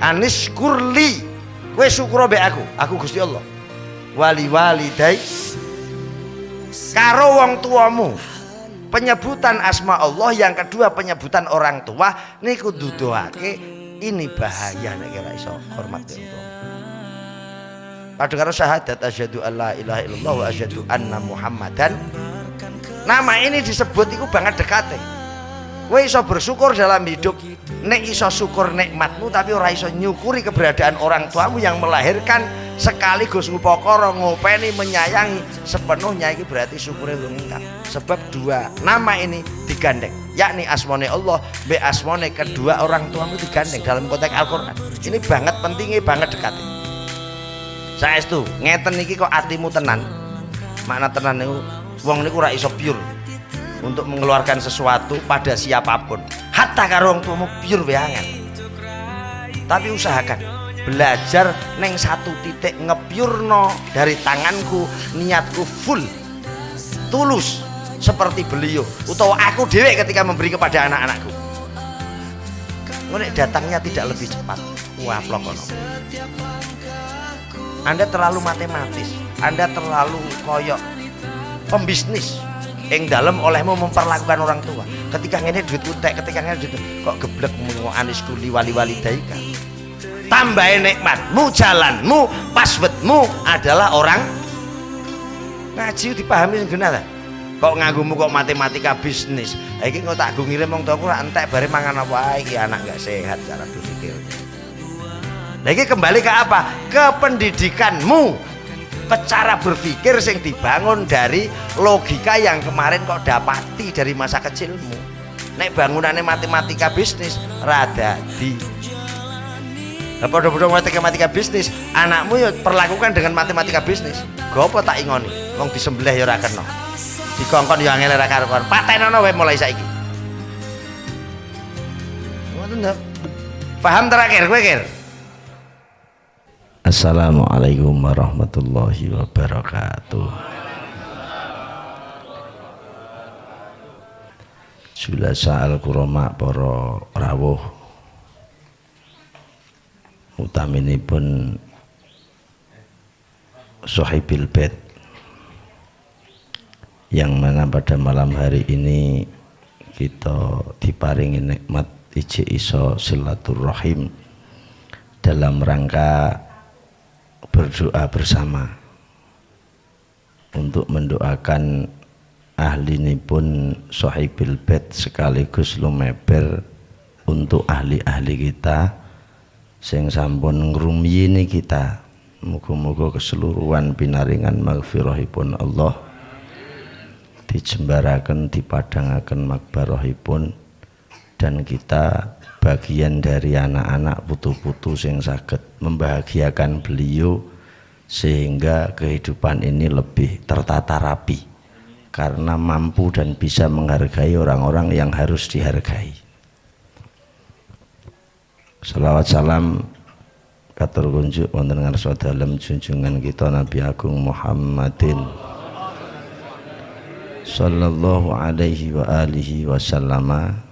Anis kurli, kowe syukur mbek aku Gusti Allah. Wali walidai, karo wong tuamu. Penyebutan asma Allah yang kedua penyebutan orang tua niku duduhake ini bahaya nek ora iso hormat wong tua. Padha karo syahadat asyhadu alla ilaha illallah wa asyhadu anna muhammadan. Nama ini disebut iku banget dekate. Kowe iso bersyukur dalam hidup, nek iso syukur nikmatmu tapi ora iso nyukuri keberadaan orang tuamu yang melahirkan sekaligus ngupakara, ngopeni, menyayangi sepenuhnya, iki berarti syukure lu ngingkang. Sebab dua nama ini digandeng, yakni asmane Allah be asmane kedua orang tuamu digandeng dalam konteks Al-Qur'an. Ini banget pentingnya, banget dekate. Saestu ngeten iki kok atimu tenan. Makna tenan niku wong niku ora iso pure untuk mengeluarkan sesuatu pada siapapun, hatta karo wong tuamu pure wae angel. Tapi usahakan belajar neng satu titik ngepurno dari tanganku, niatku full tulus seperti beliau utawa aku dhewe ketika memberi kepada anak-anakku. Nek datangnya tidak lebih cepat, waplok ono. Anda terlalu matematis, Anda terlalu koyok pembisnis yang dalam olehmu memperlakukan orang tua. Ketika ngene duit utek, ketika ngene duit kok geblek mu anis kuli wali daika. Tambahin nikmatmu, jalanmu, passwordmu adalah orang ngaji dipahami guna ta. Kok nganggumu kok matematika bisnis. Ha iki kok tak go ngirim wong tuaku ra entek bare mangan apa iki anak enggak sehat cara berpikirnya. Nah ini kembali ke apa? Ke pendidikanmu. Ke cara berpikir yang dibangun dari logika yang kemarin kok dapati dari masa kecilmu. Nek bangunannya matematika bisnis rada di podo-podo matematika bisnis, anakmu ya perlakukan dengan matematika bisnis. Gopo tak ingoni wong disembelih ya ora kena, dikongkon ya angel ora karuan. Patenono wae mulai saiki. Ngoten to. Paham terakhir kowe, Kir? Assalamualaikum warahmatullahi wabarakatuh. Julasa al-kurama para rawuh, utaminipun Sohibil Bait, yang mana pada malam hari ini kita diparingi nikmat ije iso silaturahim dalam rangka berdoa bersama untuk mendoakan ahlinipun Sohibil Bait sekaligus lumeber untuk ahli-ahli kita sing sampun ngrumiyini kita. Muga-muga keseluruhan pinaringan maghfirahipun Allah dijembaraken, dipadangaken makbarahipun, dan kita bagian dari anak-anak putu-putu sing saged membahagiakan beliau sehingga kehidupan ini lebih tertata rapi karena mampu dan bisa menghargai orang-orang yang harus dihargai. Salawat salam katur kunjuk wonten ngarsa dalem junjungan kita Nabi Agung Muhammadin sallallahu alaihi wa alihi wasallama.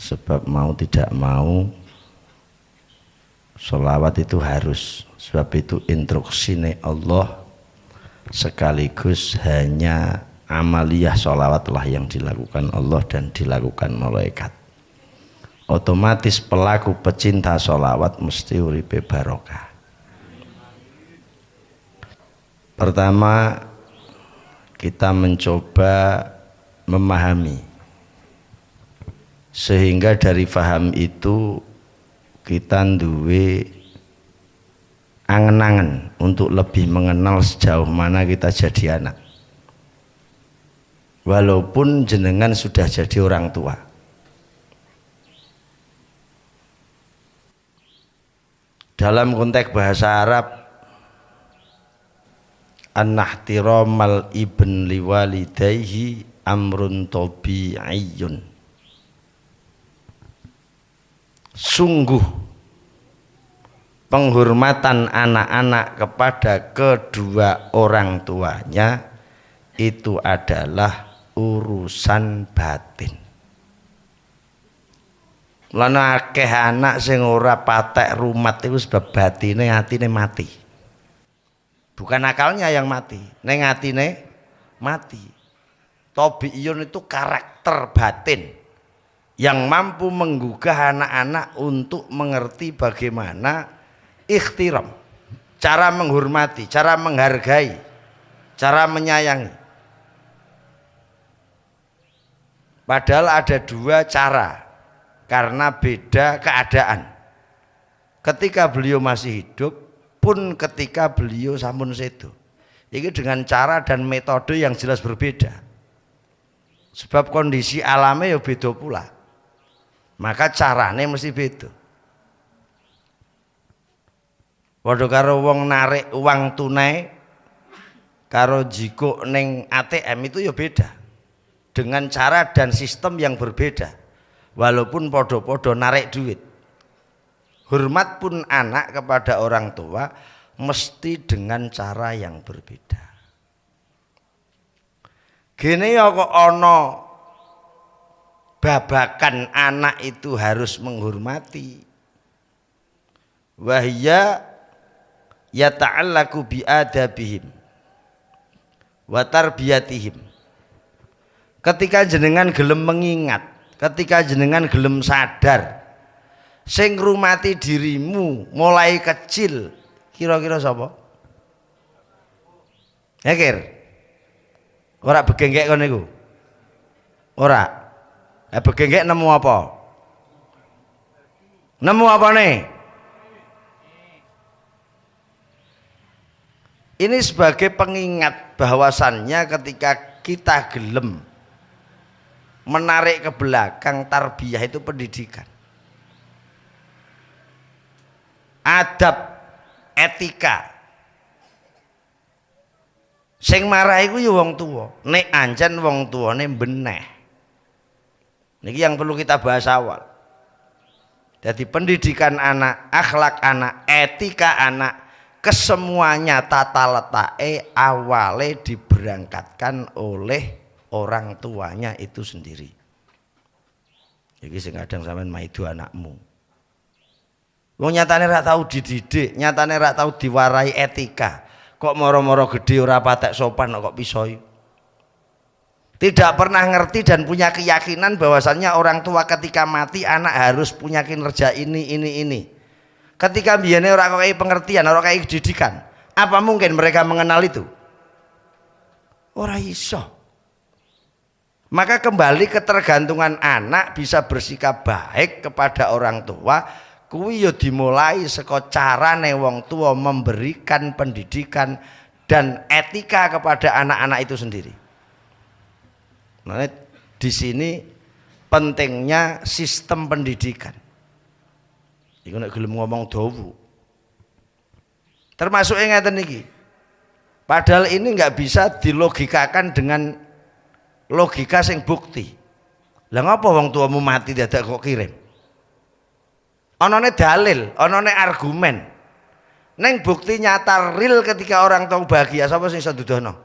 Sebab mau tidak mau sholawat itu harus, sebab itu instruksine Allah, sekaligus hanya amaliyah sholawatlah yang dilakukan Allah dan dilakukan malaikat. Otomatis pelaku pecinta sholawat mesti uripe barokah. Pertama, kita mencoba memahami, sehingga dari faham itu kita duwe angen-angen untuk lebih mengenal sejauh mana kita jadi anak, walaupun jenengan sudah jadi orang tua. Dalam konteks bahasa Arab, an-nahtiramal ibn liwalidayhi amrun tabi'iyyun. Sungguh penghormatan anak-anak kepada kedua orang tuanya itu adalah urusan batin. Lan akeh anak sing ora patek rumat iku sebab batine atine mati. Bukan akalnya yang mati, ning atine mati. Tabi'iyun itu karakter batin yang mampu menggugah anak-anak untuk mengerti bagaimana ikhtiram, cara menghormati, cara menghargai, cara menyayangi. Padahal ada dua cara karena beda keadaan. Ketika beliau masih hidup pun ketika beliau sampun sedo. Ini dengan cara dan metode yang jelas berbeda. Sebab kondisi alamnya ya beda pula. Maka caranya mesti beda. Padha karo wong narik uang tunai karo jiko neng ATM itu ya beda. Dengan cara dan sistem yang berbeda. Walaupun podo-podo narik duit. Hormat pun anak kepada orang tua mesti dengan cara yang berbeda. Gini ya kok ono babakan anak itu harus menghormati. Wahya yata'allaku bi'adabihim wa tarbiyatihim. Ketika jenengan gelem mengingat, ketika jenengan gelem sadar sing ngrumati dirimu mulai kecil, kira-kira sapa? Yakir? Ora begenggek kon niku. Ora. Begenggek nemu apa? Nemu apa nih? Ini sebagai pengingat bahwasannya ketika kita gelem menarik ke belakang tarbiyah itu pendidikan. Adab, etika. Sing marah iku ya wong tuwa. Nek ancen wong tuwane beneh. Niki yang perlu kita bahas awal. Jadi pendidikan anak, akhlak anak, etika anak, kesemuanya tata letake awale diberangkatkan oleh orang tuanya itu sendiri. Iki sing kadang sampean maido anakmu. Wong nyatane ra tau dididik, nyatane ra tau diwarai etika. Kok moro-moro gede ora patek sopan kok pisoi. Tidak pernah ngerti dan punya keyakinan bahwasannya orang tua ketika mati anak harus punya kinerja ini. Ketika biyane ora kaya pengertian, ora kaya didikan, apa mungkin mereka mengenal itu? Ora iso. Maka kembali ketergantungan anak bisa bersikap baik kepada orang tua. Kuwi ya dimulai saka carane wong tua memberikan pendidikan dan etika kepada anak-anak itu sendiri. Nah, di sini pentingnya sistem pendidikan. Iku nek gelem ngomong dawu. Termasuk yang ngeten iki. Padahal ini nggak bisa dilogikakan dengan logika sing bukti. Lah ngapa wong tuamu mati dadak kok kirim? Onone dalil, onone argumen. Neng bukti nyata real ketika orang tua bahagia, sapa sing iso dudono?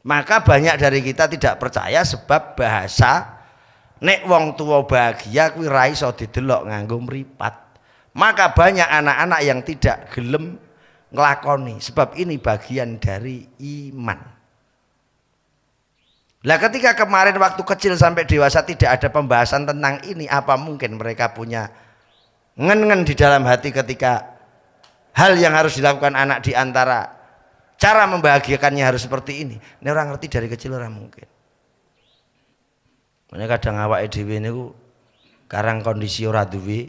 Maka banyak dari kita tidak percaya sebab bahasa nek wong tua bahagia kuwi ra iso didelok nganggo mripat. Maka banyak anak-anak yang tidak gelem nglakoni sebab ini bagian dari iman. Lah ketika kemarin waktu kecil sampai dewasa tidak ada pembahasan tentang ini, apa mungkin mereka punya ngen-ngen di dalam hati ketika hal yang harus dilakukan anak di antara cara membahagiakannya harus seperti ini. Ini orang ngerti dari kecil orang mungkin. Makanya kadang awake dhewe niku karang kondisi ora duwe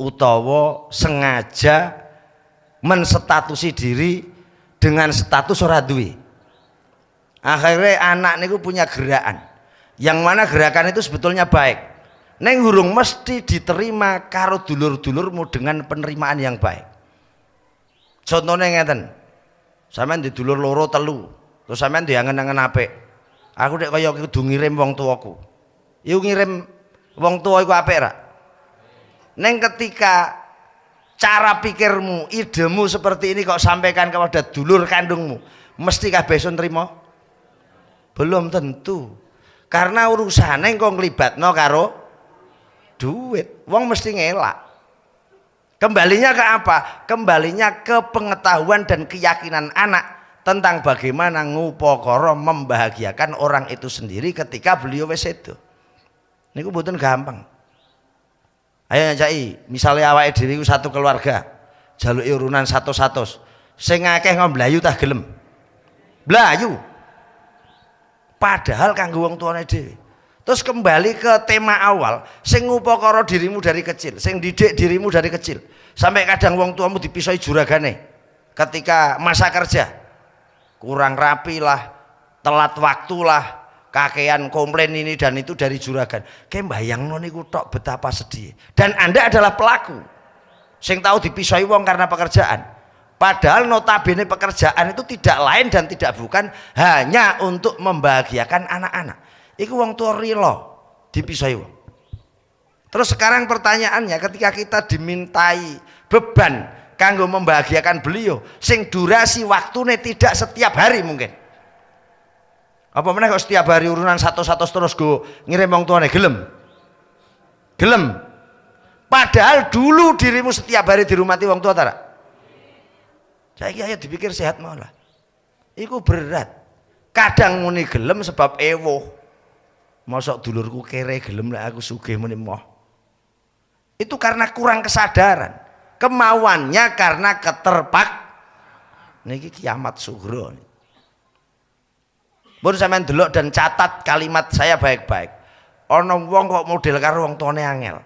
utawa sengaja menstatusi diri dengan status ora duwe. Akhirnya anak niku punya gerakan yang mana gerakan itu sebetulnya baik. Neng hurung mesti diterima karo dulur-dulurmu dengan penerimaan yang baik. Contohnya ngeten, sampean di dulur loro telu, terus sampean diangen-angen apik. Aku nek kaya kudu ngirim wong tuaku. Iku ngirim wong tua iku apik ra? Neng ketika cara pikirmu, idemu seperti ini kok sampaikan kepada dulur kandungmu, mesti kabeh iso nrimo? Belum tentu. Karena urusane engko nglibatno karo duit. Wong mesti ngelak. Kembalinya ke apa? Kembalinya ke pengetahuan dan keyakinan anak tentang bagaimana ngupakara membahagiakan orang itu sendiri ketika beliau wis sedo. Niku mboten gampang. Ayo nyajaki, misalnya awake dhewe iku satu keluarga, jaluki urunan 100. Sing akeh ngomlayu tah gelem. Blayu. Padahal kanggo wong tuane dhewe. Terus kembali ke tema awal, sing ngupakara dirimu dari kecil, sing didik dirimu dari kecil. Sampai kadang wong tuamu dipisahi juragane ketika masa kerja. Kurang rapi lah, telat waktu lah, kakean komplain ini dan itu dari juragan. Kayak bayangno niku tok betapa sedih. Dan Anda adalah pelaku. Sing tahu dipisahi wong karena pekerjaan. Padahal notabene pekerjaan itu tidak lain dan tidak bukan hanya untuk membahagiakan anak-anak. Iku wong tua rilo dipisahi wong. Terus sekarang pertanyaannya, ketika kita dimintai beban kanggo membahagiakan beliau, sing durasi waktune tidak setiap hari mungkin. Apa meneh kok setiap hari urunan 100 terus go ngirim wong tuane gelem? Gelem. Padahal dulu dirimu setiap hari dirumati wong tua ta? Saiki ayo dipikir sehat malah. Iku berat. Kadang muni gelem sebab ewo. Mosok dulurku kere gelem lek aku sugih muni moh. Itu karena kurang kesadaran. Kemauannya karena niki kiamat sugro. Pun sampean delok dan catat kalimat saya baik-baik. Ana wong kok model karo wong tuane angel.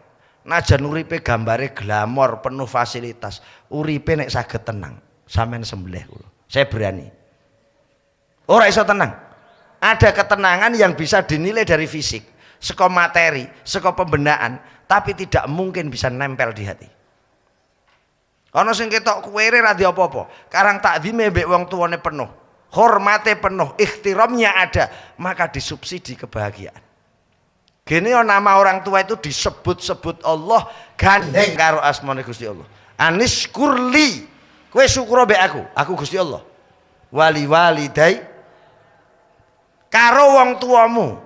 Najan uripe gambare glamor, penuh fasilitas, uripe nek saged tenang, sampean sembelih kula. Saya berani. Ora iso tenang. Ada ketenangan yang bisa dinilai dari fisik, saka materi, saka pembenaan, tapi tidak mungkin bisa nempel di hati. Ana sing ketok kuwere ra di apa-apa, karang takzime mbek wong tuane penuh, hormate penuh, ikhtiramnya ada, maka disubsidi kebahagiaan. Gene nama orang tua itu disebut-sebut Allah gandeng karo asmane Gusti Allah. Anis kurli, kowe syukur mbek aku Gusti Allah. Wali walidai karo wong tuamu.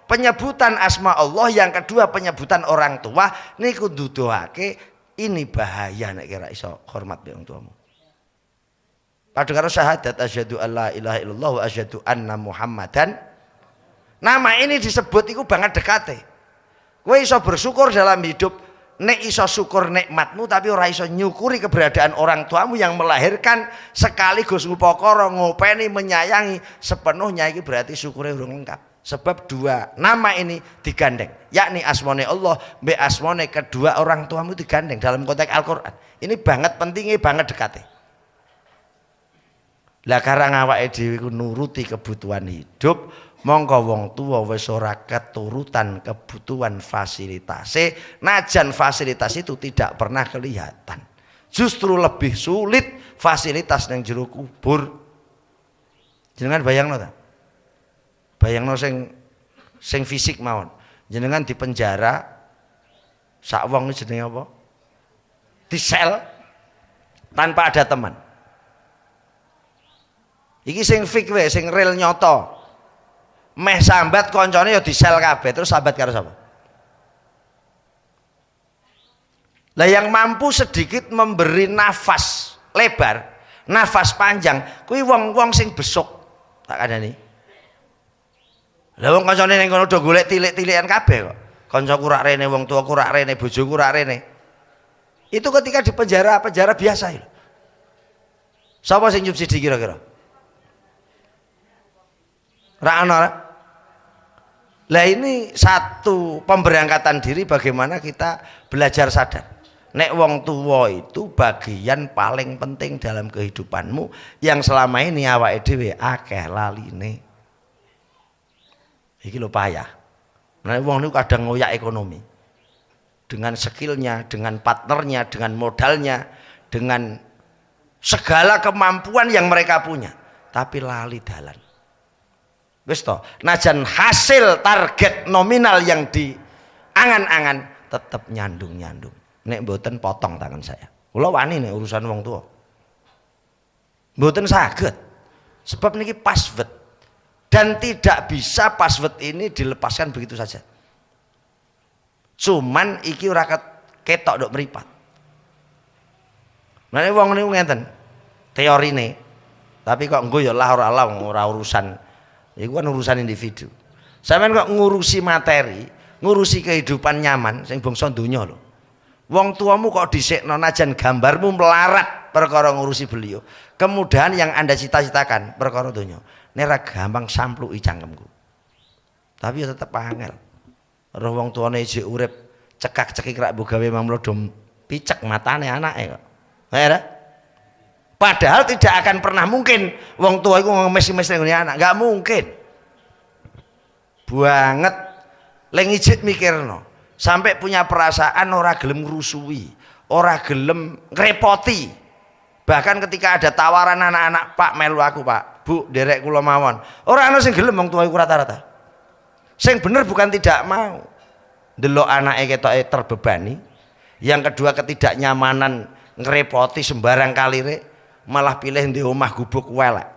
Penyebutan asma Allah, yang kedua penyebutan orang tua niku duduhake ini bahaya nek kira iso hormat be wong tuamu. Padha karo syahadat asyhadu alla ilaha illallah wa asyhadu anna muhammadan. Nama ini disebut iku banget dekate. Kowe iso bersyukur dalam hidup nek iso syukur nikmatmu tapi ora iso nyukuri keberadaan orang tuamu yang melahirkan sekaligus ngupakara, ngopeni, menyayangi sepenuhnya, iki berarti syukure urung lengkap. Sebab dua nama ini digandeng, yakni asmane Allah be asmane kedua orang tuamu digandeng dalam konteks Al-Qur'an. Ini banget pentingnya, banget dekate. Lah karang awake dhewe iku nuruti kebutuhan hidup, mongko wong tua wis ora keturutan kebutuhan fasilitase, najan fasilitas itu tidak pernah kelihatan. Justru lebih sulit fasilitas nang jero kubur. Jenengan bayangno ta? Bayangno sing fisik mawon. Jenengan di penjara sak wong iki jenenge apa? Di sel tanpa ada teman. Iki sing fik wae, sing real nyoto. Meh sambat koncone ya di sel kabeh, terus sambat karo sapa? Lah yang mampu sedikit memberi nafas lebar, nafas panjang, kuwi wong-wong sing besuk. Tak kandhani. Lah wong kancane ning kono do golek tilik-tilikan kabeh kok. Kancaku rak rene, wong tuaku rak rene, bojoku rak rene. Itu ketika di penjara biasa lho. Sapa sing subsidi kira-kira? Ra ana. Lah ini satu pemberangkatan diri bagaimana kita belajar sadar. Nek wong tua itu bagian paling penting dalam kehidupanmu yang selama ini awake dhewe akeh laline. Iki lho payah. Nah, wong niku kadang ngoyak ekonomi. Dengan skillnya, dengan partnernya, dengan modalnya, dengan segala kemampuan yang mereka punya, tapi lali dalan. Wis to, najan hasil target nominal yang diangan-angan tetap nyandung-nyandung. Nek mboten potong tangan saya. Kula wani nek urusan wong tua. Mboten saged. Sebab niki password. Dan tidak bisa password ini dilepaskan begitu saja. Cuman iki ora ketok nduk mripat. Nah wong niku ngenten teorine. Tapi kok engko ya lah ora urusan. Iku kan urusan individu. Sampeyan kok ngurusi materi, ngurusi kehidupan nyaman sing bangsa donya lho. Wong tuamu kok dhisikno najan gambarmu melarat perkara ngurusi beliau. Kemudahan yang Anda cita-citakan perkara donya. Nek ra gampang sampluki cangkemku. Tapi ya tetep angel. Roh wong tuane isih urip cekak-cekik rak mbok gawe mamlo dom picek matane anake kok. Padahal tidak akan pernah mungkin wong tua iku ngemis-ngemis ning anak, enggak mungkin. Banget leng ijit mikirno. Sampai punya perasaan ora gelem ngrusui, ora gelem ngrepoti. Bahkan ketika ada tawaran anak-anak, Pak melu aku Pak, Bu derek kula mawon. Ora ana sing gelem wong tua iku rata-rata. Sing bener bukan tidak mau. Delok anake ketoke terbebani. Yang kedua ketidaknyamanan ngrepoti sembarang kalire, malah pilih di omah gubuk welek.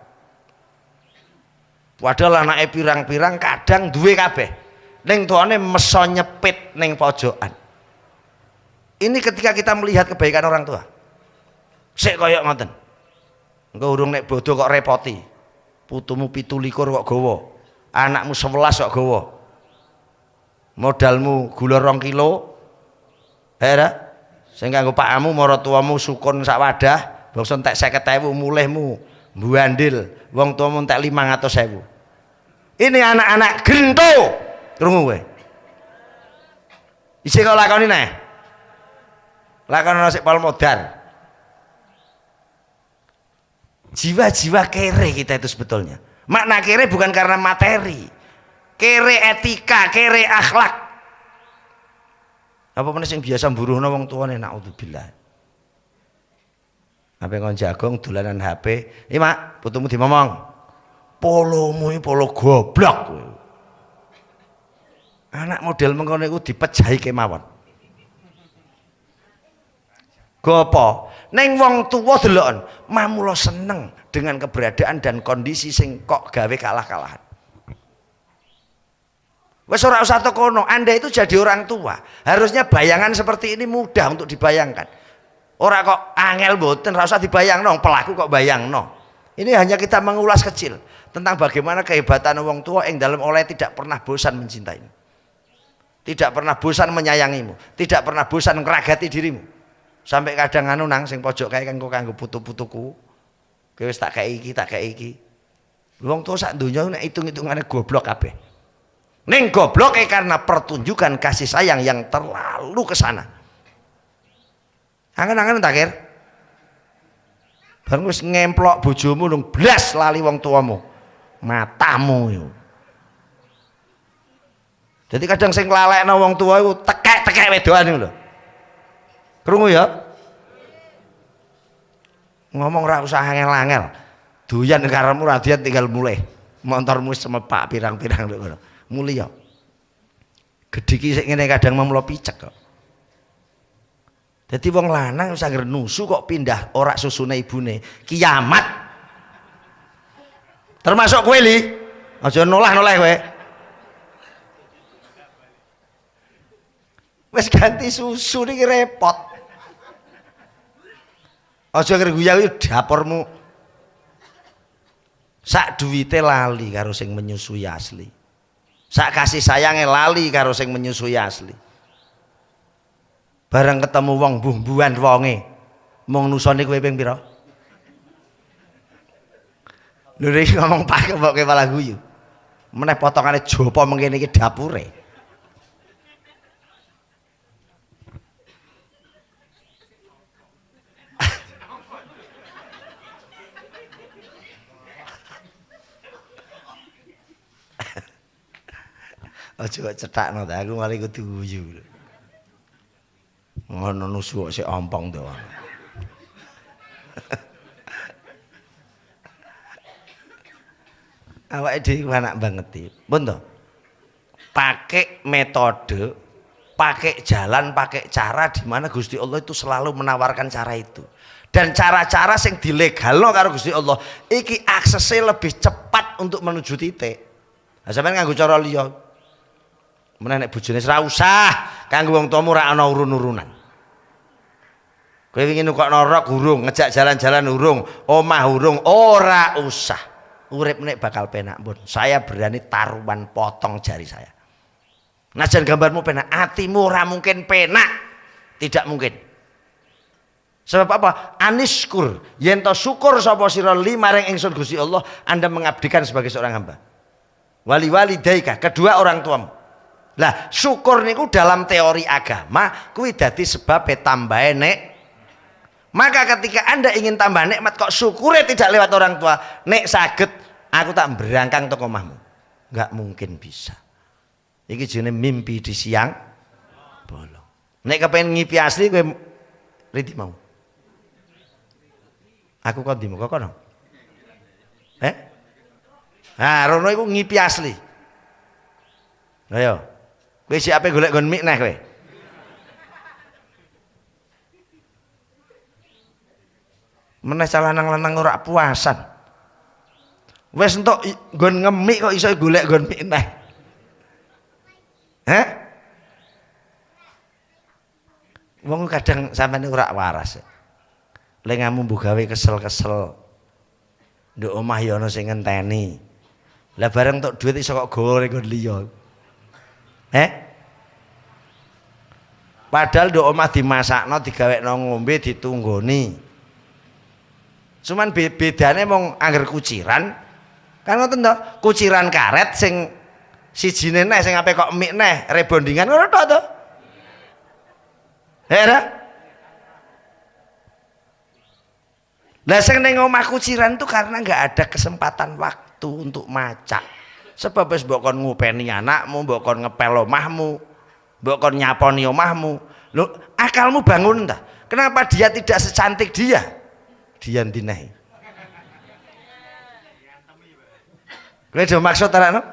Padahal anake pirang-pirang kadang duwe kabeh. Ning tuane meso nyepit ning pojokan. Ini ketika kita melihat kebaikan orang tua. Sik koyok ngoten. Engko urung nek bodo kok repoti. Putumu 17 kok gawa. Anakmu 11 kok gawa. Modalmu gula 2 kilo. Hera. Sing kanggo pakmu mara tuamu sukun sak wadah, bangsa entek 50.000 mulihmu mbandil. Wong tuamu entek 500.000. Ini anak-anak gento. Krungu kowe. Isih kok lakoni neh. Lakoni sik pol modar. Jiwa-jiwa kere kita itu sebetulnya. Makna kere bukan karena materi. Kere etika, kere akhlak. Apa meneh sing biasa mburuhna wong tuane naudzubillah. Ape kon jagong dolanan HP. Mak, putumu dimomong. Polomu iki polo goblok. Anak model mengkono iku dipejahi kemawon. Gopo, neng wong tuwa delokon, mamula seneng dengan keberadaan dan kondisi sing kok gawe kalah-kalahan. Wes ora usah tekono, Anda itu jadi orang tua. Harusnya bayangan seperti ini mudah untuk dibayangkan. Ora kok angel mboten, ora usah dibayangno, pelaku kok bayangno. Ini hanya kita mengulas kecil tentang bagaimana kehebatan wong tua yang dalam oleh tidak pernah bosan mencintaimu. Tidak pernah bosan menyayangimu, tidak pernah bosan ngeragati dirimu. Sampai kadang anu nang sing pojok kae kanggo putu-putuku. Kowe wis tak kei iki, tak kei iki. Wong tuwa sak donya nek hitung-hitungane goblok kabeh. Ning gobloke karena pertunjukan kasih sayang yang terlalu kesana. Angen-angen tak kir. Bareng wis ngemplok bojomu nung blas lali wong tuamu. Matamu yo. Jadi kadang sing nglalekno wong tua iku tekek-tekek wedoan iku lho. Krungu ya. Ngomong ra usah angel-angel. Doyan karepmu radian tinggal mulih. Montormu semepak pirang-pirang lho ngono. Mulya. Gedhiki sik ngene kadang mamlo picek kok. Dadi wong lanang wis anggere nusu kok pindah ora susune ibune. Kiamat. Termasuk kowe li. Aja nolah-noleh kowe. Wis ganti susu niki repot. Aja ngguyu dapurmu. Sak duwite lali karo sing menyusui asli. Sak kasih sayange lali karo sing menyusui asli. Bareng ketemu wong mbuh-mbuhan wonge. Mung nusone kowe ping pira? Lho iki ngomong pak kok malah guyu. Meneh potongane jopo mengkene iki dapure. Aja cetakno ta aku malah kudu guyu. Ngono nusu kok sik ompong to. Awake dhewe anak banget iki. Pun to. Pakai metode pakai jalan, pakai cara di mana Gusti Allah itu selalu menawarkan cara itu. Dan cara-cara sing dilegalno karo Gusti Allah iki aksesnya lebih cepat untuk menuju titik. Lah sampean nganggo cara liya. Meneh nek bojone ora usah kanggo wong tuamu ora ana urun-urunan. Kowe wingi nukokno rok urung, ngejak jalan-jalan urung, omah urung, ora usah. Urip nek bakal penak pun. Saya berani taruhan potong jari saya. Najan gambarmu penak, atimu ora mungkin penak. Tidak mungkin. Sebab apa? Aniskur, yen to syukur sapa sira li maring ingsun Gusti Allah, Anda mengabdikan sebagai seorang hamba. Wali daika, kedua orang tuamu. Lah, syukur niku dalam teori agama kuwi dadi sebab tambahe nek. Maka ketika Anda ingin tambah nikmat kok syukure tidak lewat orang tua, nek saged aku tak berangkang teko omahmu. Enggak mungkin bisa. Iki jenenge mimpi di siang bolong. Nek kepen ngipi asli kowe ridi mau. Aku kok ndi kok kono? Rono iku ngipi asli. Ayo. Kowe siape golek nggon mik neh kowe? Meneh lanang-lanang ora puasan. Wis entuk nggon ngemik kok iso golek nggon mik neh. Wong kadang sampeyan ora waras. Lek ngamu mbok gawe kesel-kesel. Nduk omah ya ana sing ngenteni. Lah bareng tok dhuwit iso kok gawa nggon liya. Padahal nduk omah dimasakno, digawekno ngombe, ditunggoni. Cuman bedane mung angger kuciran. Kan ngoten to, kuciran karet sing sijine neh sing ape kok mik neh, rebondingan ngono tok to. Lah sing ning omah kuciran tuh karena nggak ada kesempatan waktu untuk macak. Sebab wis mbok kon ngupeni anakmu, mbok kon ngepel omahmu, mbok kon nyaponi omahmu. Lho, akalmu bangun ta? Kenapa dia tidak secantik dia? Dia ndinehi. Kowe do maksud ta no?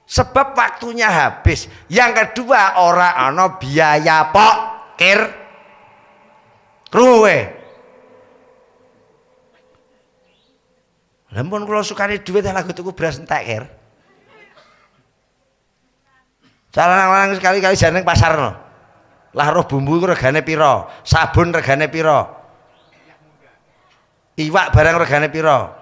Sebab waktunya habis. Yang kedua ora ana biaya pokir. Ruwe. Lampun kula sukane dhuwit lagu tuku beras entek kir. Lanang-lanang sekali-kali jane pasarno. Lah roh bumbu iku regane pira? Sabun regane pira? Iwak barang regane pira?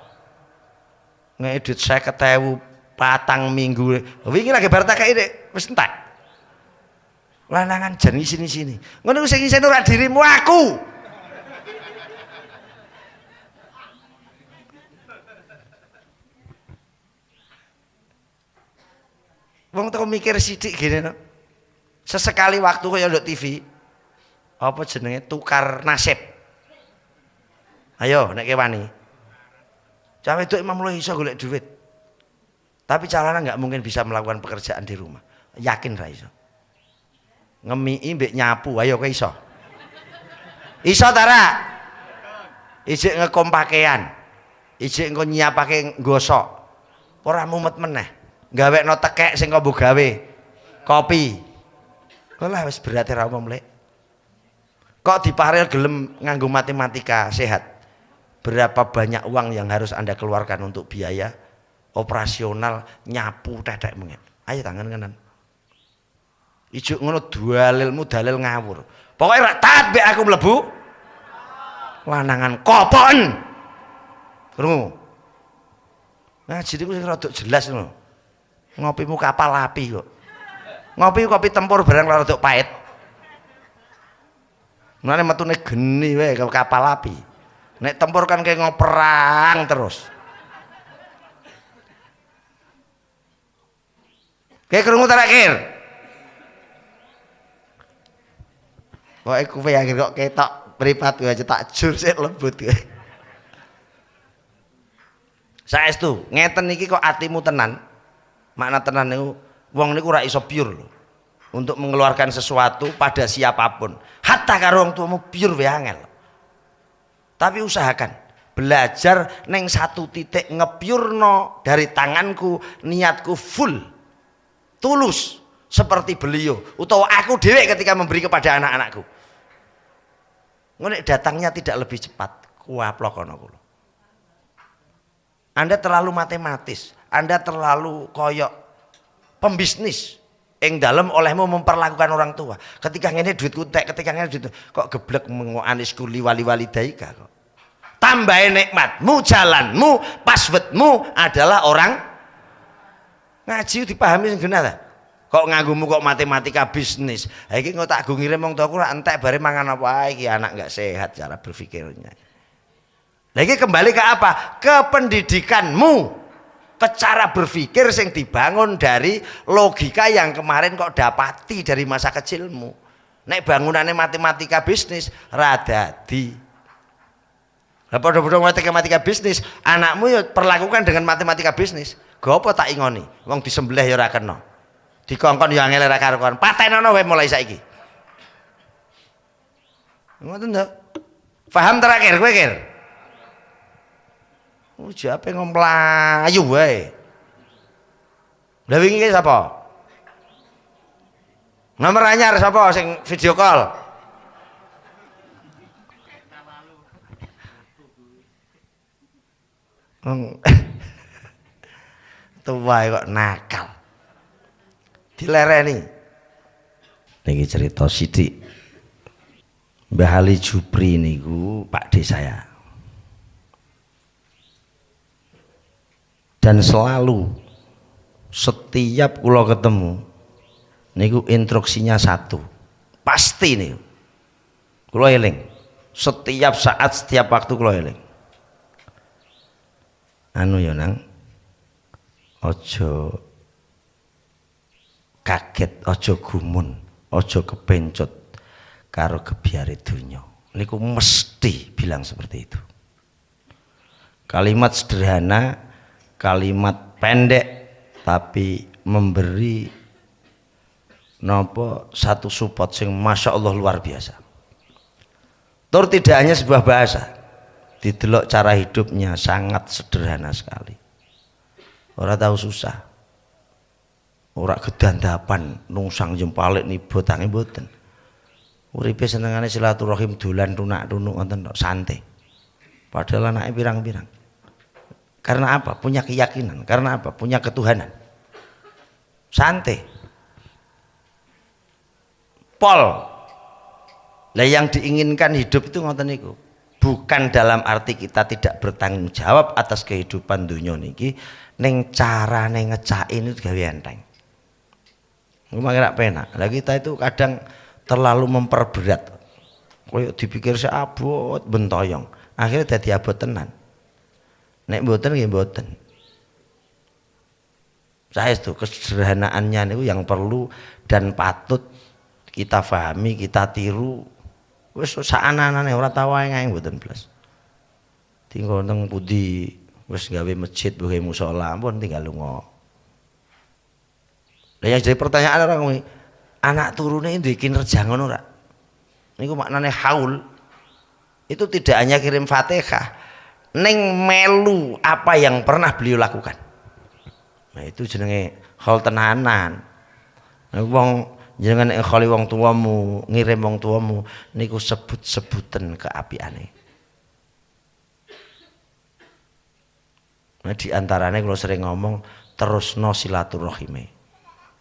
Ngedit 50.000 patang minggu. Wingi lagi bar tak kei wis entek. Lanangan jan sini-sini. Ngono ku sing isine ora dirimu aku. Wong teko mikir sithik gini no. Sesekali waktu kaya nduk TV. Apa jenenge tukar nasib. Ayo nek kewani. Cah wedok emang mulai iso golek duit. Tapi calana nggak mungkin bisa melakukan pekerjaan di rumah. Yakin ra iso. Ngemiki mbek nyapu, ayo kowe iso. Iso ta ra? Ijik ngekom pakaian. Ijik engko nyiapake gosok. Ora mumet meneh. Gawekno tekek sing kok mbok gawe. Kopi. Kok lah wis berarti ra umum lek. Kok diparil gelem nganggo matematika sehat. Berapa banyak uang yang harus Anda keluarkan untuk biaya operasional nyapu tetek mengen. Ayo tangan kanan. Ijuk ngono dalilmu dalil ngawur. Pokoke ra taat mbek aku mlebu. Lanangan kopon. Krungu. Ngaji niku sing rada jelas ngono. Ngopimu kapal api kok. Ngopi kopi tempur barang rada pahit. Mulane metune geni wae kapal api. Nek tempur kan kayak ngoperang terus. Kayak krungu terakhir. Kok kowe akhir kok ketok mripat kowe aja tak jur sik lembut kowe. Saestu, ngeten iki kok atimu tenan. Makna tenan niku wong niku ora iso pure lho. Untuk mengeluarkan sesuatu pada siapapun. Hatta karo wong tuamu pure wae angel. Tapi usahakan belajar neng satu titik ngepurno dari tanganku niatku full tulus seperti beliau utawa aku dhewe ketika memberi kepada anak-anakku. Ngono datangnya tidak lebih cepat. Kuaplok kono kula. Anda terlalu matematis, Anda terlalu koyok pembisnis yang dalam olehmu memperlakukan orang tua. Ketika ngene duitku tek, ketika ngene duit kok geblek mengoanisku liwali-wali daika kok. Tambahin nikmatmu, jalanmu, passwordmu adalah orang ngaji dipahami sing genah ta. Kok nganggumu kok matematika bisnis. Ha iki kok tak go ngirim wong tuaku ra entek bare mangan apa iki anak enggak sehat cara berpikirnya. Lagi kembali ke apa? Ke pendidikanmu. Ke cara berpikir yang dibangun dari logika yang kemarin kok dapati dari masa kecilmu. Nek bangunannya matematika bisnis radadi. Padha-padha matematika bisnis, anakmu ya perlakukan dengan matematika bisnis. Gopo tak ingoni, wong disembelih ya ora kena. Dikongkon ya angel ora karuan. Patenono wae mulai saiki. Ngoten to. Paham terakhir kowe, Kir? Jape ngomlayu wae. Lah wingi ki sapa? Nomor anyar sapa sing video call? Tua kok nakal. Dilereni. Niki cerita sithik. Mbah Ali Jupri niku Pak D saya. Dan selalu setiap kula ketemu niku instruksinya satu pasti nih kula eling setiap saat setiap waktu kula eling anu ya nang ojo kaget ojo gumun ojo kepencut karo kebiare donya niku mesti bilang seperti itu. Kalimat sederhana, kalimat pendek tapi memberi nopo satu support sing masya Allah luar biasa. Tur tidak hanya sebuah bahasa, didelok cara hidupnya sangat sederhana sekali. Ora tahu susah, ora gedandapan nungsang jempalik nibo tangi mboten. Uripe senengane silaturahim dolan tunak-tunuk ngoten tok santai. Padahal anake pirang-pirang. Karena apa? Punya keyakinan. Karena apa? Punya ketuhanan. Santai. Pol. Lah yang diinginkan hidup itu ngoten niku. Bukan dalam arti kita tidak bertanggung jawab atas kehidupan dunia niki, ning carane ngecake itu gawe enteng. Ngomong penak. Lah kita itu kadang terlalu memperberat. Koyo dipikir seabot bentoyong. Akhirnya dadi abot tenan. Nek mboten nggih mboten. Saya itu kesederhanaannya niku yang perlu dan patut kita pahami, kita tiru. Wis saanane ora tau wae ngae mboten blas. Tinggal teng pundi wis gawe masjid, gawe musala, ampun tinggal lunga. Lah yang jadi pertanyaan orang kuwi, anak turune duwe kinerja ngono ora? Niku maknane haul. Itu tidak hanya kirim Fatihah, neng melu apa yang pernah beliau lakukan. Nah itu jenenge hal tenanan. Nah, wong jenengan nek kholi wong tuamu, ngirim wong tuamu niku sebut-sebutan keapiane. Nah di antaranya kalau sering ngomong terusno silaturahime.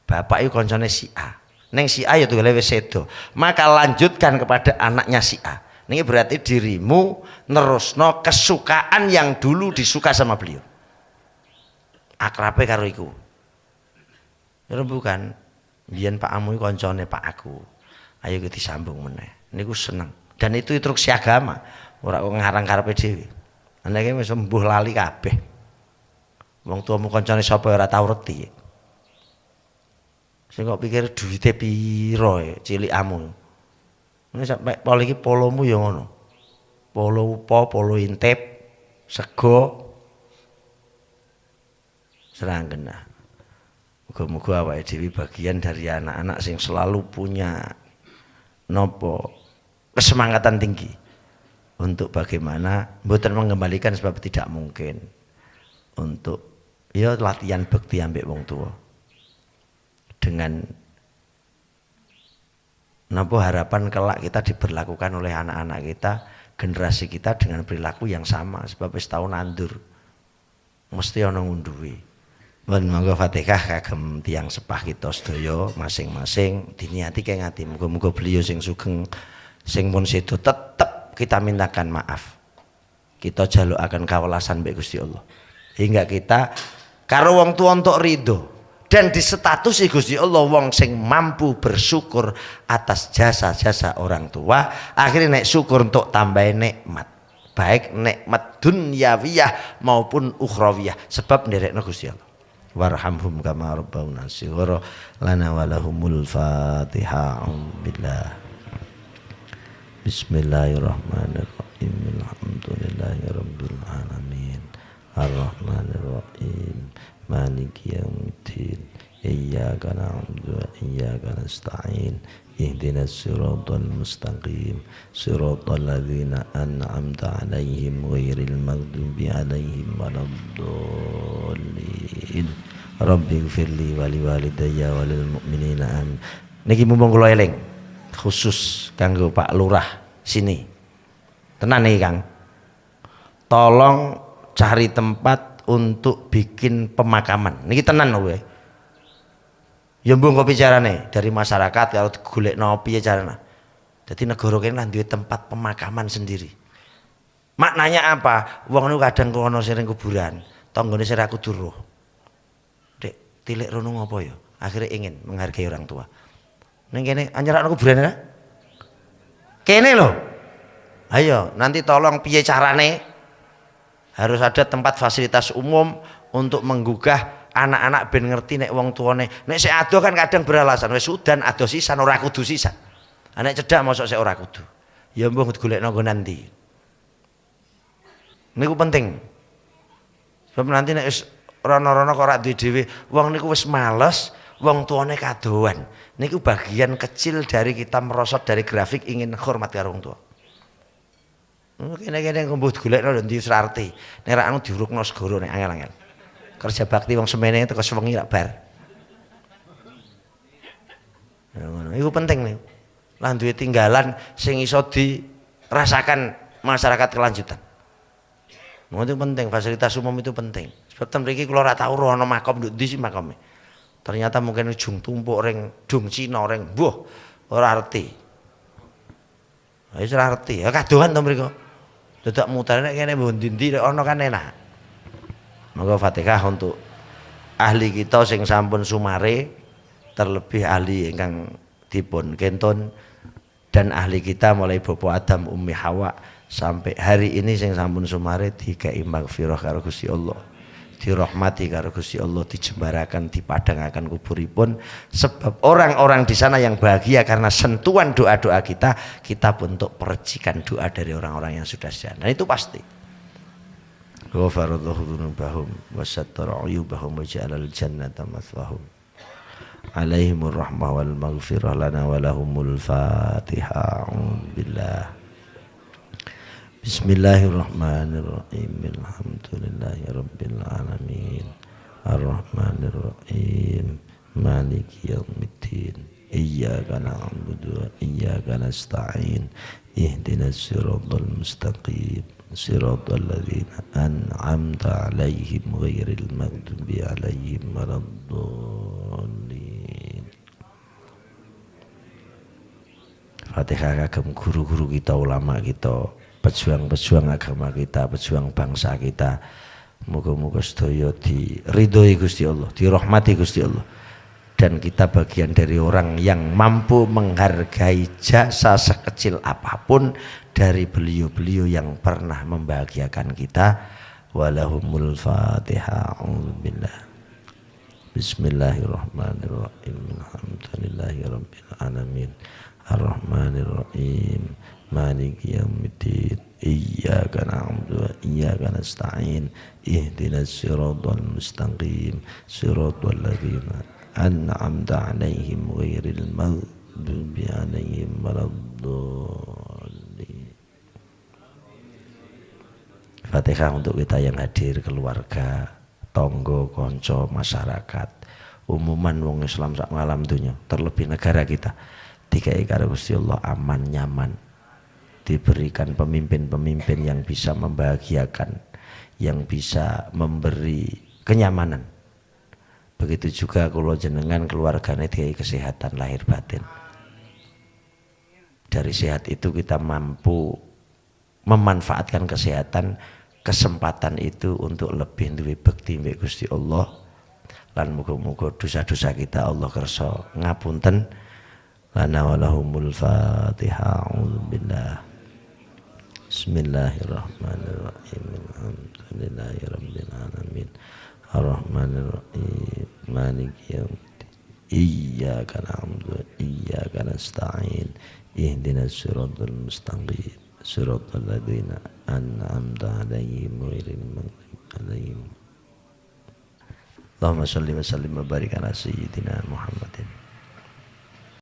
Bapak itu koncone si A. Neng si A ya tuh wis sedo. Maka lanjutkan kepada anaknya si A. Ini berarti dirimu nerusno kesukaan yang dulu disuka sama beliau. Akrabe karo iku. Ya bukan. Biyen Pak Amu koncone Pak aku. Ayo kita disambung meneh. Niku seneng. Dan itu instruksi agama. Ora kok ngarang karepe dhewe. Anake wis sembuh lali kabeh. Wong tuamu koncone sapa ora tau reti. Sing kok pikir duwite piro cilikamu. Ini sampai polo iki polomu ya ngono. Polo upo, polo intip, sego. Serangkena. Muga-muga awake dhewe bagian dari anak-anak sing selalu punya nopo kesemangatan tinggi untuk bagaimana mboten mengembalikan sebab tidak mungkin untuk ya latihan bekti ambek wong tua. dengan napa harapan kelak kita diberlakukan oleh anak-anak kita, generasi kita dengan perilaku yang sama sebab wis tau nandur. Mesti ana ngunduhi. Mun monggo Fatihah kagem tiyang sepah kita sedaya masing-masing diniati kaya ngati muga-muga beliau sing sugeng sing pun sedo tetep kita mintakan maaf. Kita jalukaken kawelasan mbek Gusti Allah. Hingga kita karo wong tuwa entuk ridho dan disetatus Gusti Allah wong sing mampu bersyukur atas jasa-jasa orang tua, akhirnya nek syukur untuk tambah nikmat, baik nikmat dunyawiyah maupun ukhrawiyah sebab nderekno Gusti Allah. Warhamhum kama rabbawna shighara lana walahumul Fatihah. Billah. Bismillahirrahmanirrahim. Alhamdulillahirabbil alamin. Ar-Rahmanir-Rahim. Maliki yaumiddin. Iyyaka na'budu wa iyyaka nasta'in. Ihdinas siratal mustaqim. Siratal ladzina an'amta 'alaihim ghairil maghdubi 'alaihim waladdallin. Rabbighfirli wa liwalidayya wa lil mu'minina amin. Niki mumpung kula eling khusus kanggo Pak Lurah sini. Tenan nih Kang. Tolong cari tempat untuk bikin pemakaman. Niki tenan lho kowe. Ya mbung kok bicarane dari masyarakat kalau golekno piye carane. Dadi negara kene lah duwe tempat pemakaman sendiri. Maknanya apa? Wong niku kadang kono sering kuburan, tanggane sira kudu roh. Dek, tilik rono ngopo ya? Akhirnya ingin menghargai orang tua. Ning kene anyerakno kuburan ya? Kene lho. Ayo, nanti tolong piye carane? Harus ada tempat fasilitas umum untuk menggugah anak-anak ben ngerti nek wong tuane. Nek sik ado kan kadang beralasan wis sudan ado sisan ora kudu sisan. Nek cedak mosok sik ora kudu. Ya mbung golekno nggo nanti. Niku penting. Sebab nanti nek wis rono-rono kok ora duwe dhewe, wong niku wis males, wong tuane kadoan. Niku bagian kecil dari kita merosot dari grafik ingin hormat karo wong tua. Kene-kene ngombo golekno lho ndi Srarti. Nek ra anu diurukno segoro nek angel-angel. Kerja bakti wong semene teko sewengi lak bar. Ya ngono. Iku penting nih. Lah duwe tinggalan sing iso dirasakan masyarakat kelanjutan. Ngono itu penting, fasilitas umum itu penting. Sebab ten mriki kula ora tau rono makom nduk ndi sih makome. Ternyata mungkin ujung tumpuk ring dung Cina ring mbuh ora arti. Wis ora arti. Ya kadohan to mriko. Dadak muter nek kene mbok ndi-ndi nek ana kan enak. Monggo Fatihah untuk ahli kita sing sampun sumare, terlebih ahli ingkang dipun kenton dan ahli kita mulai Bapak Adam Ummi Hawa sampai hari ini sing sampun sumare dikai maghfirah karo Gusti Allah, dirahmati karo Gusti Allah, dijembarakan, dipadangaken kuburipun sebab orang-orang di sana yang bahagia karena sentuhan doa-doa kita pun untuk percikan doa dari orang-orang yang sudah sejalan. Dan itu pasti. Ghafarallahu dzunubahum wa sattara 'uyubahum wa ja'alal jannata mathwahum. Alaihimur rahmah wal maghfirah lana wa lahumul Fatihah. Billah. Bismillahirrahmanirrahim. Alhamdulillahi rabbil alamin. Ar-Rahmanirrahim. Maliki yaumiddin. Iyyaka na'budu wa iyyaka nasta'in. Ihdinas siratal mustaqim. Siratal ladzina an'amta 'alaihim ghairil maghdubi 'alaihim waladdallin. Fatihah kagem guru-guru kita, ulama kita, pejuang-pejuang agama kita, pejuang bangsa kita. Moga-moga sedaya diridhoi Gusti Allah, dirahmati Gusti Allah. Dan kita bagian dari orang yang mampu menghargai jasa sekecil apapun dari beliau-beliau yang pernah membahagiakan kita. Walahumul Fatihah. Billah. Bismillahirrahmanirrahim. Alhamdulillahirabbil alamin. Ar-Rahmanirrahim. Maliki yaumiddin. Iyyaka na'budu wa iyyaka nasta'in. Ihdinas siratal mustaqim. Siratal ladzina an'amta 'alaihim ghairil maghdubi 'alaihim waladdallin. Fatihah untuk kita yang hadir, keluarga, tonggo, konco, masyarakat. umuman wong Islam sak ngalam dunya, terlebih negara kita dikai karo Gusti Allah aman nyaman, diberikan pemimpin-pemimpin yang bisa membahagiakan, yang bisa memberi kenyamanan. Begitu juga kula jenengan keluargane dikai kesehatan lahir batin. Dari sehat itu kita mampu memanfaatkan kesehatan, kesempatan itu untuk lebih duwe bekti mbek Gusti Allah. Lan muga-muga dosa-dosa kita Allah kersa ngapunten. Lana walahumul Fatihah. A'udzubillah. Bismillahirrahmanirrahim. Alhamdulillahirabbil alamin. Arrahmanirrahim. Maliki yaumiddin. Iyyaka na'budu wa iyyaka nasta'in. Ihdinas siratal mustaqim. Siratal ladzina an'amta 'alaihim ghairil maghdubi 'alaihim. Allahumma shalli wa sallim wa barik ala sayyidina Muhammadin.